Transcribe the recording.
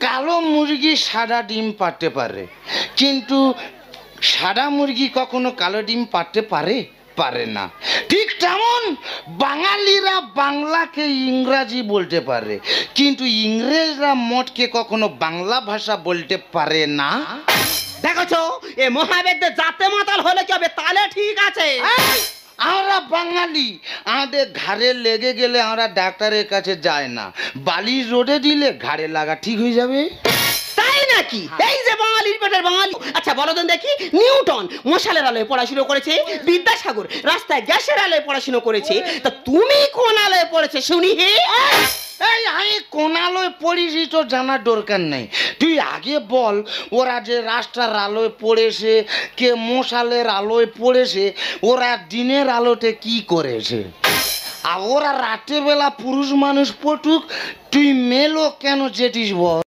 কালো মুরগি সাদা ডিম পারতে পারে, কিন্তু সাদা মুরগি কখনো কালো ডিম পারতে পারে? পারে না। ঠিক তেমন বাঙালিরা বাংলাকে ইংরাজি বলতে পারে, কিন্তু ইংরেজরা মঠকে কখনো বাংলা ভাষা বলতে পারে না। দেখছো এ মহাবেদ্যে জাতে মাতাল হলে কি হবে? তাহলে ঠিক আছে। আমরা বাঙালি, আমাদের ঘাড়ে লেগে গেলে আমরা ডাক্তারের কাছে যাই না, বালি রোডে দিলে ঘাড়ে লাগা ঠিক হয়ে যাবে। তাই নাকি? এই যে বাঙালির পেটের বাঙালি। আচ্ছা বলো তো দেখি, নিউটন মশালের আলোয় পড়াশোনা করেছে, বিদ্যাসাগর রাস্তায় গ্যাসের আলোয় পড়াশোনা করেছে, তা তুমি কোন আলোয় পড়েছে শুনি? হে এই আমি কোন আলোয় পড়েছি তো জানার দরকার নেই, তুই আগে বল ওরা যে রাস্তার আলোয় পড়েছে, কে মশালের আলোয় পড়েছে, ওরা দিনের আলোতে কি করেছে? আর ওরা রাতের বেলা পুরুষ মানুষ পটুক, তুই মেলো কেন যেটিস বল?